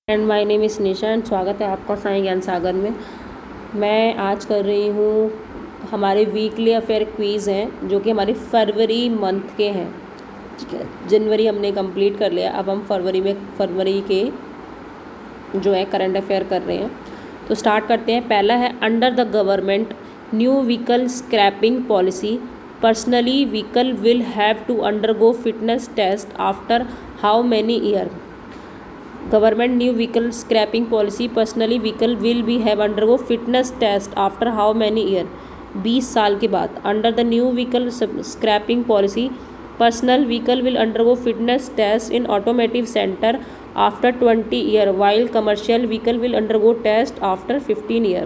And my name is Nisha and स्वागत है आपका साईं ज्ञान सागर में। मैं आज कर रही हूँ हमारे वीकली अफेयर क्विज़ हैं जो कि हमारे फरवरी मंथ के हैं। ठीक है, जनवरी हमने कंप्लीट कर लिया, अब हम फरवरी के जो है करंट अफेयर कर रहे हैं। तो स्टार्ट करते हैं। पहला है, under the government new vehicle scrapping policy personally vehicle will have to undergo fitness test after how many year. Government new vehicle scrapping policy personally vehicle will be have undergo fitness test after how many year 20 साल के बाद। Under the new vehicle scrapping policy personal vehicle will undergo fitness test in automotive center after 20 year while commercial vehicle will undergo test after 15 year।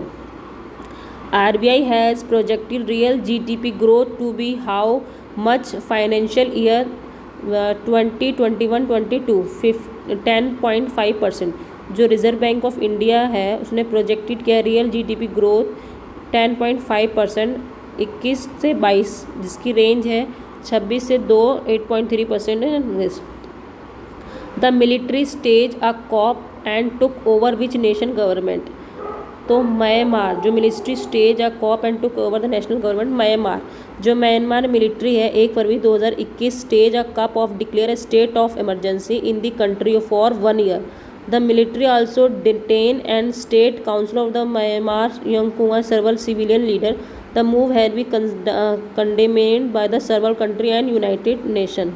RBI has projected real GDP growth to be how much financial year 2021-22 10.5%। जो reserve bank of India है उसने projected किया real GDP growth 10.5% 21 से 22, जिसकी range है 26 से 2 8.3%। The military stage a coup and took over which nation government. तो Myanmar जो military stage a coup and took over the national government. Myanmar जो म्यांमार मिलिट्री है 1 February 2021 stage a coup of declare state of emergency in the country for 1 year. The military also detain and state council of the Myanmar यंगकुआ सर्वल civilian leader. The move has be condemned by the सर्वल country and United nation.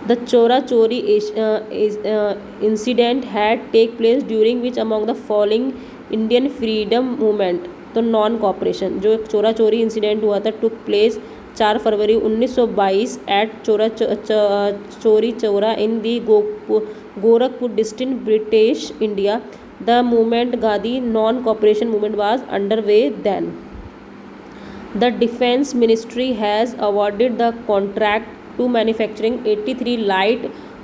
The Chora Chori incident had take place during which among the following Indian freedom movement। तो non cooperation जो चोरा चोरी incident हुआ था took place 4 February 1922 at Chauri Chaura in the Gorakhpur district British India. The movement Gandhi non cooperation movement was under way then. The Defence Ministry has awarded the contract to manufacturing 83 light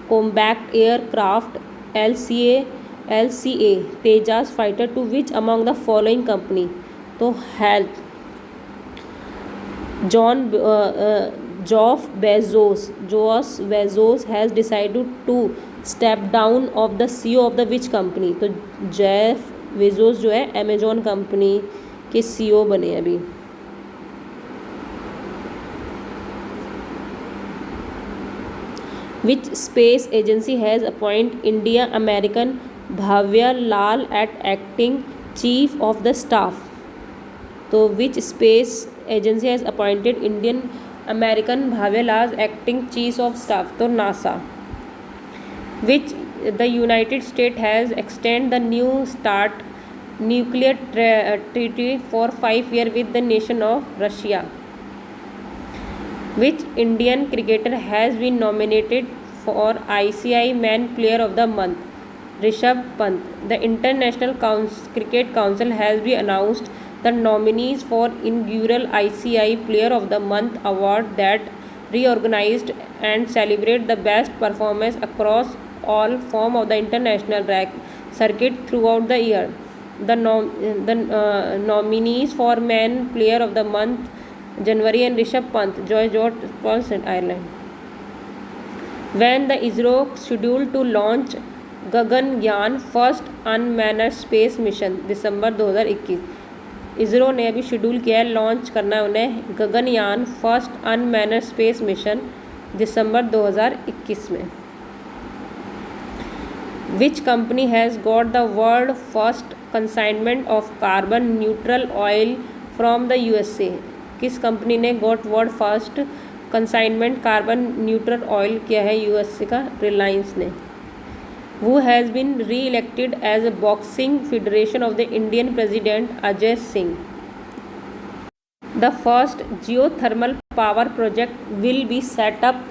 combat aircraft LCA Tejas fighter to which among the following company। तो health Jeff Bezos has decided to step down of the CEO of the which company। तो Jeff Bezos जो है Amazon company के CEO बने अभी। Which space agency has appointed India American Bhavya Lal at acting chief of the staff। तो which space agency has appointed Indian American Bhavya Lal acting chief of staff। तो NASA। Which the United States has extended the New START nuclear treaty for 5 years with the nation of Russia। Which Indian cricketer has been nominated for ICC Man Player of the Month? Rishabh Pant। The International Cricket Council has been announced the nominees for inaugural ICC Player of the Month award that reorganized and celebrate the best performance across all forms of the international circuit throughout the year। The nominees for Man Player of the Month January and Rishabh Pant, George Paulson, Ireland। When the ISRO scheduled to launch Gaganyaan first unmanned space mission दिसंबर 2021। इसरो ने अभी schedule किया है launch करना है उन्हें Gaganyaan first unmanned space mission दिसंबर 2021 में। Which company has got the world first consignment of carbon neutral oil from the USA। किस company ने got world first consignment carbon neutral oil किया है यूएसए का रिलायंस ने। वो has been reelected as a boxing federation of the Indian president Ajay Singh. The first geothermal power project will be set up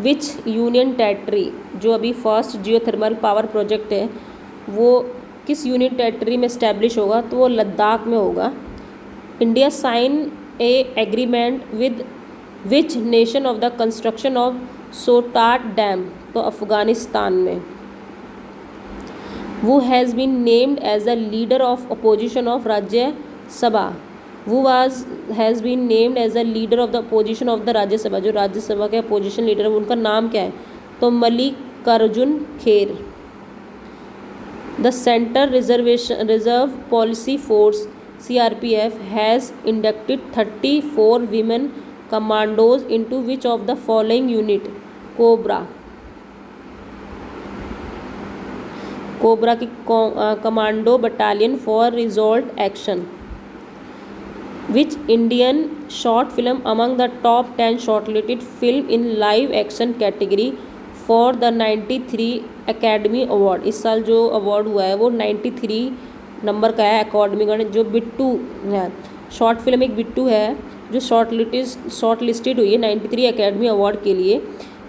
which union territory. जो अभी first geothermal power project है वो किस यूनियन टेरिटरी में इस्टेब्लिश होगा? तो वो लद्दाख में होगा। India sign a agreement with which nation of the construction of Shahtoot dam. तो अफगानिस्तान में। वो has been named as the leader of opposition of Rajya Sabha. वो has been named as the leader of the opposition of the Rajya Sabha. जो राज्यसभा के opposition leader है उनका नाम क्या है? तो मल्लिकार्जुन खैर। The Central Reserve Policy Force CRPF has inducted 34 women commandos into which of the following unit? Cobra की commando battalion for resolute action. Which Indian short film among the top 10 shortlisted film in live action category for the 93 Academy Award? इस साल जो award हुआ है वो 93 number का है अकादमी का, जो बिट्टू है शॉर्ट फिल्म, एक बिट्टू है जो शॉर्टलिस्टेड हुई है 93 अकेडमी अवार्ड के लिए.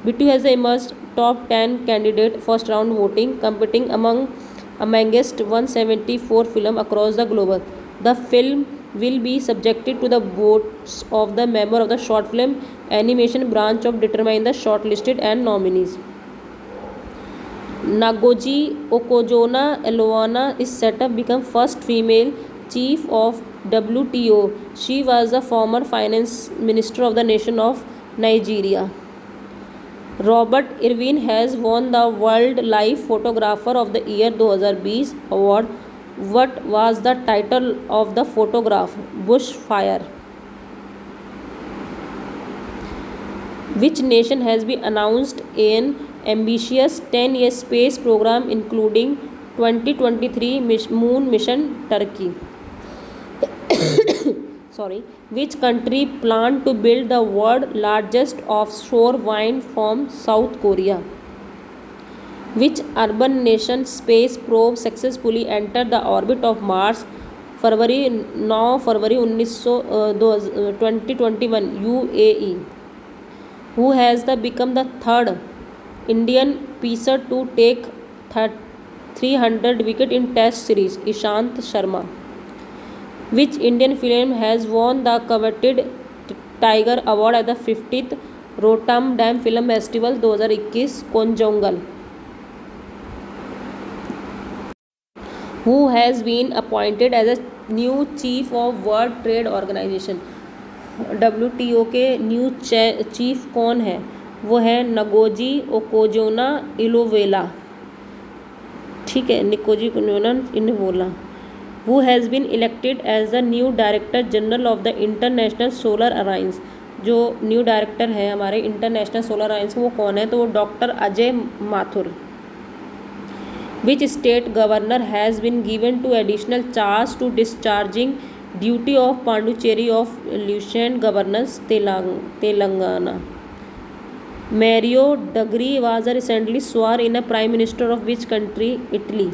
Bittu has emerged top 10 candidate first round voting competing amongst 174 film across the globe. The film will be subjected to the votes of the member of the short film animation branch of determine the shortlisted and nominees. Ngozi Okonjo-Iweala is set to become first female chief of WTO. She was the former finance minister of the nation of Nigeria. Robert Irwin has won the Wildlife Photographer of the Year 2020 award. What was the title of the photograph? Bushfire. Which nation has been announced an ambitious 10-year space program including 2023 moon mission? Turkey. Which country planned to build the world's largest offshore wind farm? South Korea. Which urban nation space probe successfully entered the orbit of Mars? February 2021 UAE. Who has become the third Indian pacer to take 300 wicket in Test series? Ishant Sharma. Which Indian film has won the coveted Tiger Award at the 50th Rotterdam Film Festival 2021? Konjangal. Who has been appointed as a new chief of World Trade Organization? WTO के new chief कौन है? वो है Ngozi Okonjo-Iweala. ठीक है, निकोजी इन्हें बोला. Who has been elected as the new Director General of the International Solar Alliance? जो न्यू डायरेक्टर है हमारे इंटरनेशनल सोलर अलायंस वो कौन है? तो वो doctor Ajay Mathur. Which state governor has been given to additional charge to discharging duty of Pondicherry of Lieutenant Governors Telangana? Mario Draghi was recently sworn in a Prime Minister of which country? Italy.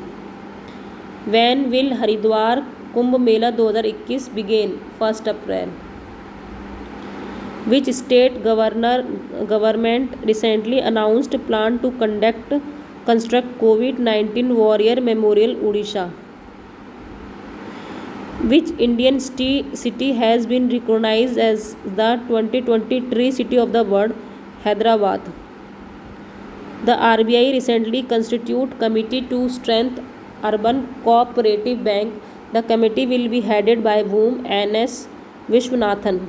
When will Haridwar Kumbh Mela 2021 begin? 1 April. Which state government recently announced plan to construct COVID-19 Warrior Memorial? Odisha. Which Indian city has been recognized as the 2023 City of the World? Hyderabad. The RBI recently constituted committee to strengthen Urban Cooperative Bank. The committee will be headed by whom? N.S. Vishwanathan.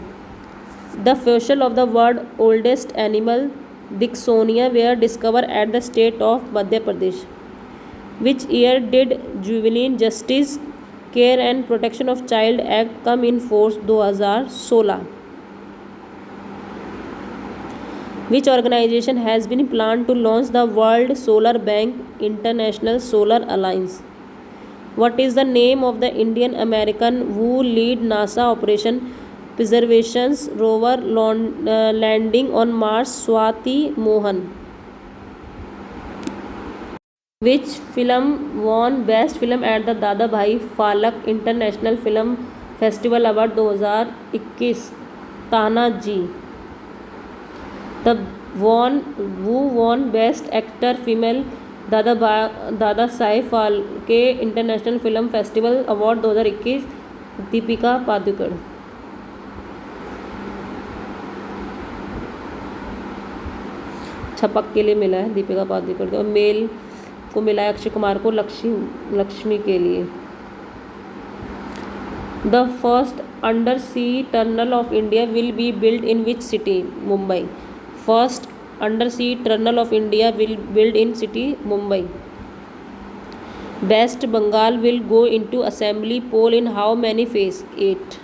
The fossil of the world's oldest animal, Dicksonia, were discovered at the state of Madhya Pradesh. Which year did Juvenile Justice Care and Protection of Child Act come in force? 2016. Which organization has been planned to launch the World Solar Bank International Solar Alliance? What is the name of the Indian American who lead NASA Operation Perseverance rover landing on Mars? Swati Mohan. Which film won Best Film at the Dadabhai Phalke International Film Festival Award 2021? Tanaji. Who won Best Actor Female Dada Saheb Phalke international film festival award 2021? Deepika Padukone. Chhapaak के लिए मिला है दीपिका पादुकोण को. Mail को मिला है अक्षय कुमार को लक्ष्मी के लिए. The first under sea tunnel of India will be build in which city? Mumbai. First undersea tunnel of India will build in city Mumbai. West Bengal will go into assembly poll in how many phase? 8.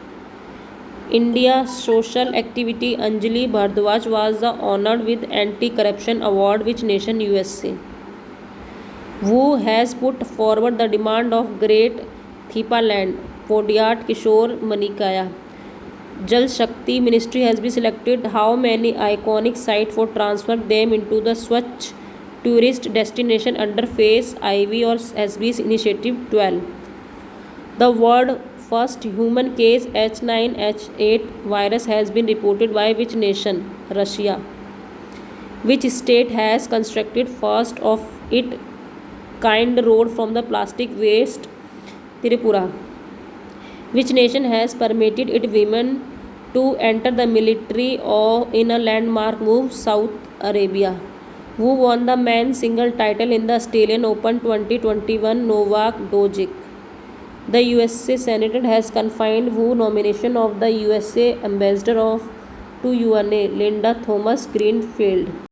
India social activity Anjali Bhardwaj was honored with anti-corruption award which nation? USA. Who has put forward the demand of Great Thipa land? Podyat Kishore Manikaya. Jal Shakti Ministry has been selected how many iconic sites for transfer them into the Swachh tourist destination under phase IV or SB's initiative 12. The world first human case H9H8 virus has been reported by which nation? Russia. Which state has constructed first of its kind road from the plastic waste? Tripura. Which nation has permitted its women to enter the military or in a landmark move? Saudi Arabia. Who won the men's single title in the Australian Open 2021? Novak Djokovic. The USA Senate has confirmed who nomination of the USA ambassador to UNA? Linda Thomas Greenfield.